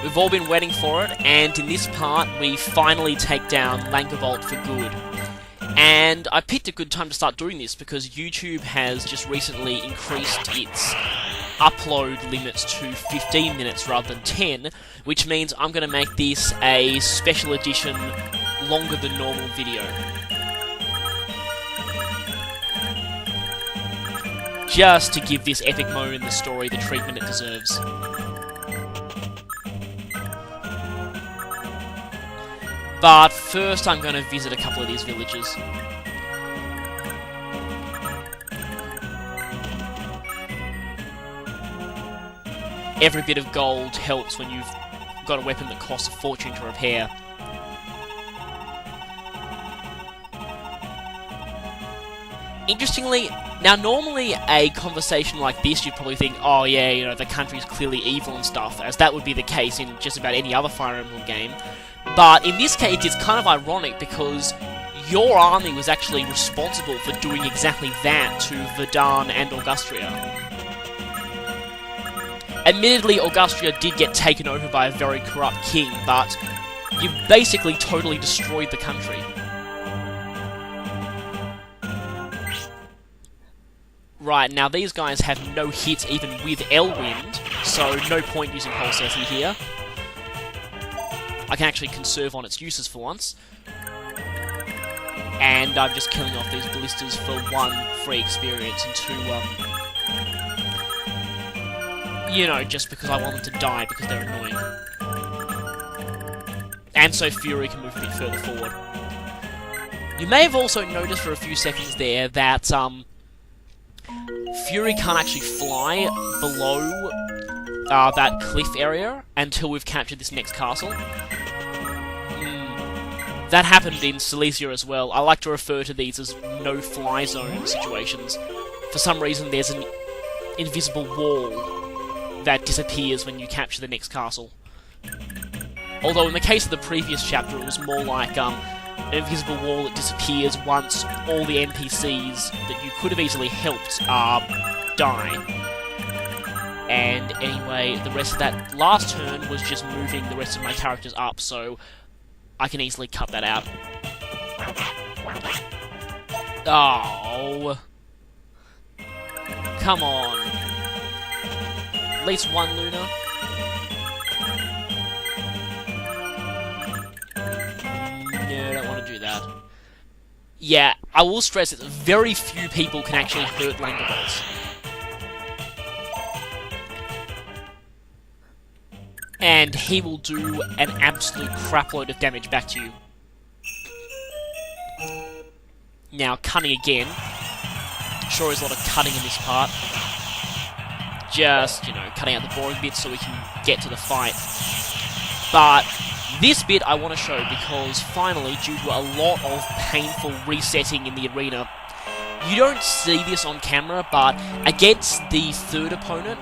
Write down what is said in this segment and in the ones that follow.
We've all been waiting for it, and in this part, we finally take down Langobalt for good. And I picked a good time to start doing this because YouTube has just recently increased its upload limits to 15 minutes rather than 10, which means I'm going to make this a special edition, longer than normal video. Just to give this epic moment in the story the treatment it deserves. But first I'm going to visit a couple of these villages. Every bit of gold helps when you've got a weapon that costs a fortune to repair. Interestingly, now normally a conversation like this you'd probably think, oh yeah, you know, the country's clearly evil and stuff, as that would be the case in just about any other Fire Emblem game. But in this case, it's kind of ironic because your army was actually responsible for doing exactly that to Verdun and Augustria. Admittedly, Augustria did get taken over by a very corrupt king, but you basically totally destroyed the country. Right, now these guys have no hits even with Elwind, so no point using Pulsathy here. I can actually conserve on its uses for once. And I'm just killing off these ballistas for 1 free experience and 2, you know, just because I want them to die because they're annoying. And so Fury can move a bit further forward. You may have also noticed for a few seconds there that, Fury can't actually fly below that cliff area until we've captured this next castle. That happened in Silesia as well. I like to refer to these as no-fly zone situations. For some reason, there's an invisible wall that disappears when you capture the next castle. Although in the case of the previous chapter, it was more like an invisible wall that disappears once all the NPCs that you could have easily helped die. And anyway, the rest of that last turn was just moving the rest of my characters up, so I can easily cut that out. Oh. Come on. At least 1 Luna. No, I don't want to do that. Yeah, I will stress that very few people can actually hurt Langobalt. And he will do an absolute crapload of damage back to you. Now, cutting again. Sure, there's a lot of cutting in this part. Just, you know, cutting out the boring bits so we can get to the fight. But this bit I want to show because finally, due to a lot of painful resetting in the arena, you don't see this on camera, but against the third opponent,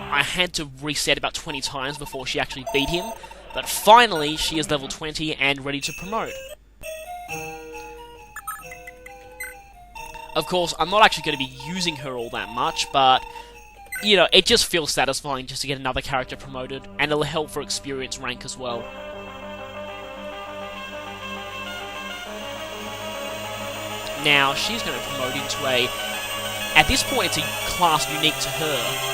I had to reset about 20 times before she actually beat him, but finally she is level 20 and ready to promote. Of course, I'm not actually going to be using her all that much, but, you know, it just feels satisfying just to get another character promoted, and it'll help for experience rank as well. Now, she's going to promote into a... At this point, it's a class unique to her.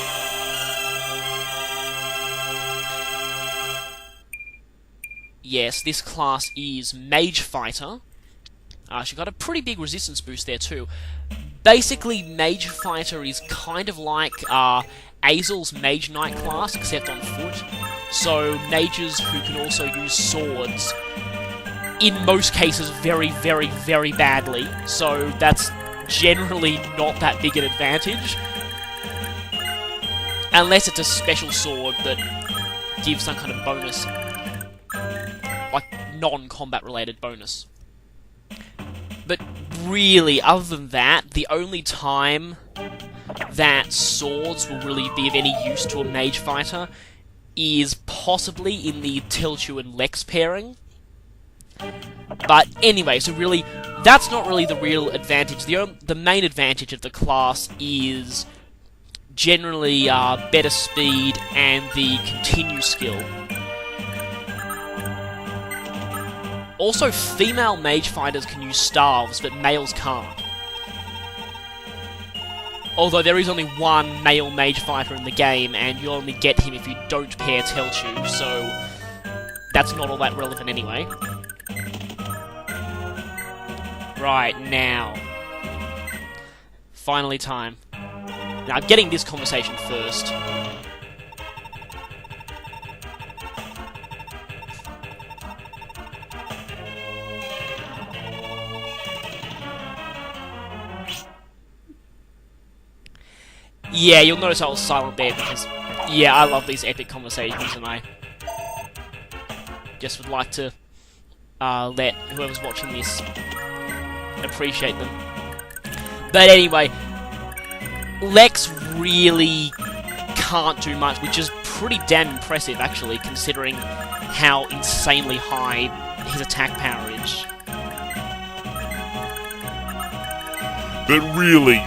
Yes, this class is Mage Fighter. She got a pretty big resistance boost there too. Basically, Mage Fighter is kind of like Azel's Mage Knight class, except on foot. So, mages who can also use swords, in most cases very, very, very badly. So, that's generally not that big an advantage. Unless it's a special sword that gives some kind of bonus. Like, non-combat related bonus. But really, other than that, the only time that swords will really be of any use to a mage fighter is possibly in the Tilchu and Lex pairing. But anyway, so really, that's not really the real advantage. The main advantage of the class is generally better speed and the continue skill. Also, female mage fighters can use staves, but males can't. Although there is only one male mage fighter in the game, and you'll only get him if you don't pair Telchu, so that's not all that relevant anyway. Right, now. Finally time. Now, I'm getting this conversation first. Yeah, you'll notice I was silent there because, yeah, I love these epic conversations, and I just would like to let whoever's watching this appreciate them. But anyway, Lex really can't do much, which is pretty damn impressive, actually, considering how insanely high his attack power is. But really,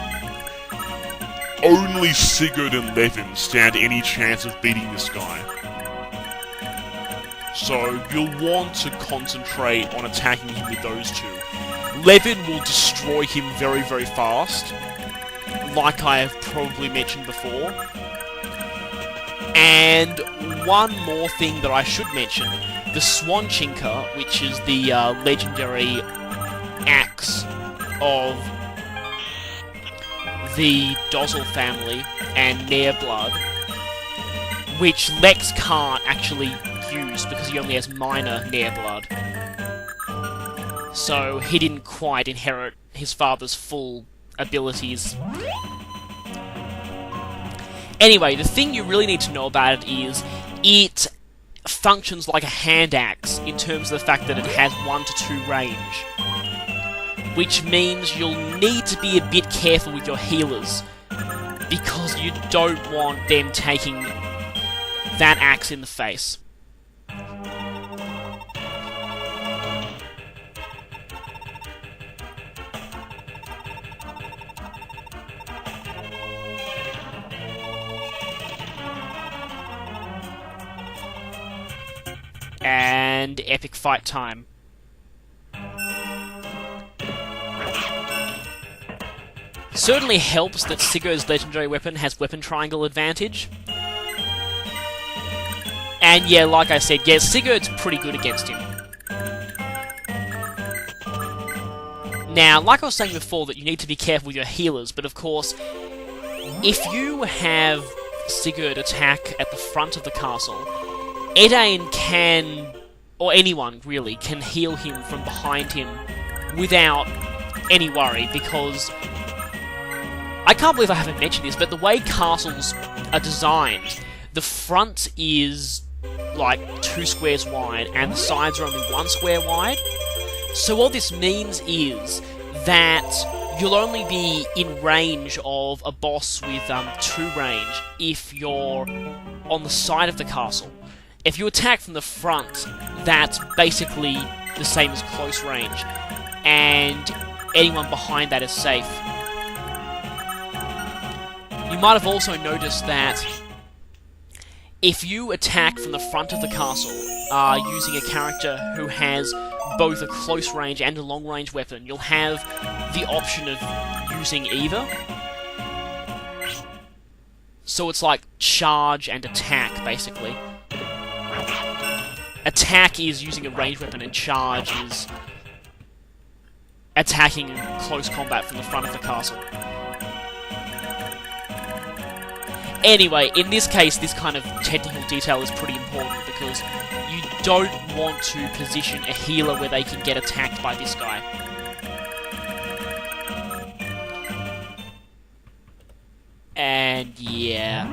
only Sigurd and Levin stand any chance of beating this guy. So you'll want to concentrate on attacking him with those two. Levin will destroy him very, very fast, like I have probably mentioned before. And one more thing that I should mention, the Swan Chinker, which is the legendary axe of the Dozzle family and Nareblood, which Lex can't actually use because he only has minor Nareblood. So he didn't quite inherit his father's full abilities. Anyway, the thing you really need to know about it is it functions like a hand axe in terms of the fact that it has 1 to 2 range. Which means you'll need to be a bit careful with your healers, because you don't want them taking that axe in the face. And epic fight time. Certainly helps that Sigurd's legendary weapon has weapon triangle advantage. And yeah, like I said, yeah, Sigurd's pretty good against him. Now, like I was saying before, that you need to be careful with your healers, but of course, if you have Sigurd attack at the front of the castle, Edain can, or anyone really, can heal him from behind him without any worry, because I can't believe I haven't mentioned this, but the way castles are designed, the front is like 2 squares wide, and the sides are only 1 square wide. So what this means is that you'll only be in range of a boss with 2 range if you're on the side of the castle. If you attack from the front, that's basically the same as close range, and anyone behind that is safe. You might have also noticed that if you attack from the front of the castle using a character who has both a close range and a long range weapon, you'll have the option of using either. So it's like charge and attack, basically. Attack is using a ranged weapon, and charge is attacking in close combat from the front of the castle. Anyway, in this case, this kind of technical detail is pretty important, because you don't want to position a healer where they can get attacked by this guy. And yeah.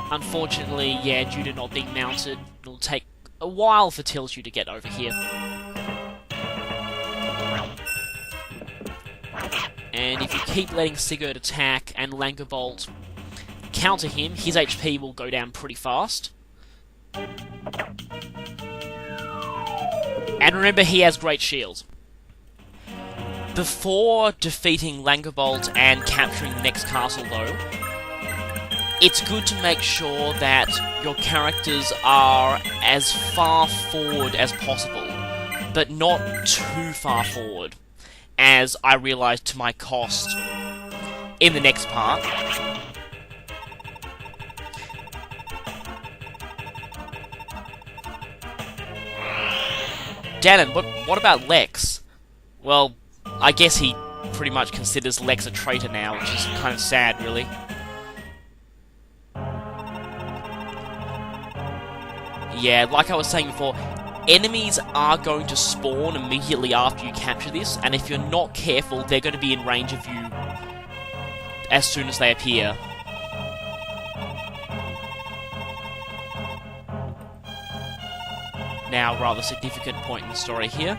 Unfortunately, yeah, due to not being mounted, it'll take a while for Tilchu to get over here. And if you keep letting Sigurd attack and Langobalt counter him, his HP will go down pretty fast. And remember, he has great shields. Before defeating Langobalt and capturing the next castle, though, it's good to make sure that your characters are as far forward as possible, but not too far forward, as I realised to my cost in the next part. Danon, what about Lex? Well, I guess he pretty much considers Lex a traitor now, which is kind of sad, really. Yeah, like I was saying before, enemies are going to spawn immediately after you capture this, and if you're not careful, they're going to be in range of you as soon as they appear. Now, rather significant point in the story here.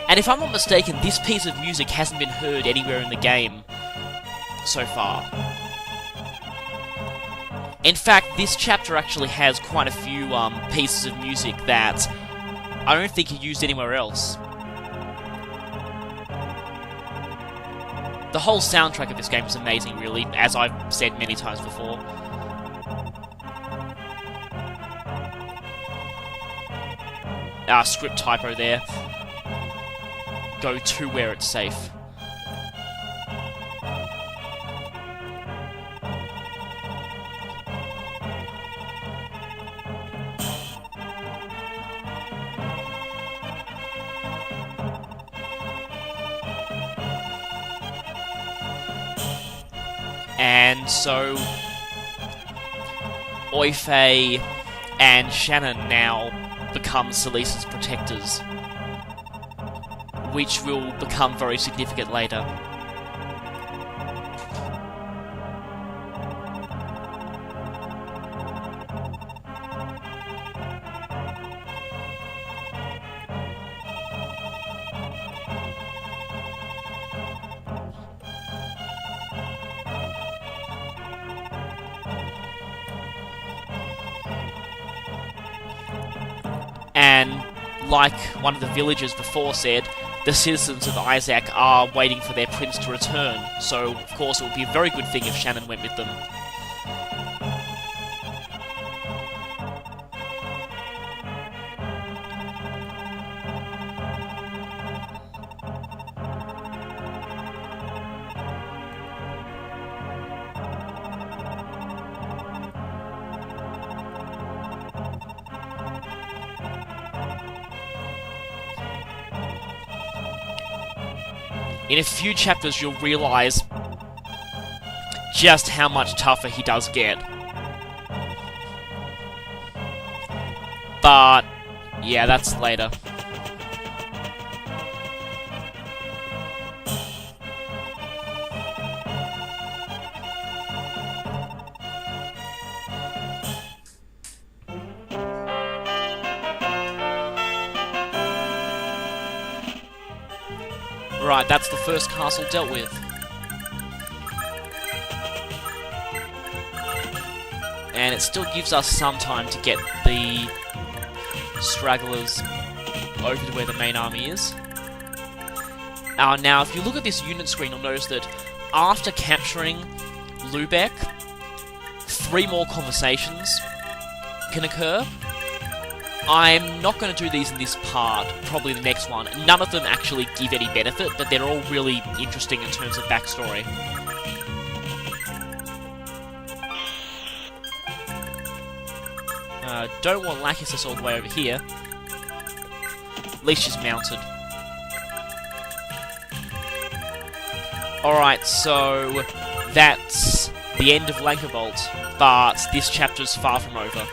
And if I'm not mistaken, this piece of music hasn't been heard anywhere in the game so far. In fact, this chapter actually has quite a few pieces of music that I don't think are used anywhere else. The whole soundtrack of this game is amazing, really, as I've said many times before. Script typo there. Go to where it's safe. And so Oife and Shannon now become Silice's protectors, which will become very significant later. And like one of the villagers before said, the citizens of Isaac are waiting for their prince to return, so of course it would be a very good thing if Shannon went with them. In a few chapters, you'll realise just how much tougher he does get. But, yeah, that's later. Right, that's the first castle dealt with. And it still gives us some time to get the stragglers over to where the main army is. Now, if you look at this unit screen, you'll notice that after capturing Lubeck, 3 more conversations can occur. I'm not going to do these in this part, probably the next one. None of them actually give any benefit, but they're all really interesting in terms of backstory. Don't want Lachesis all the way over here. At least she's mounted. Alright, so that's the end of Langobalt, but this chapter's far from over.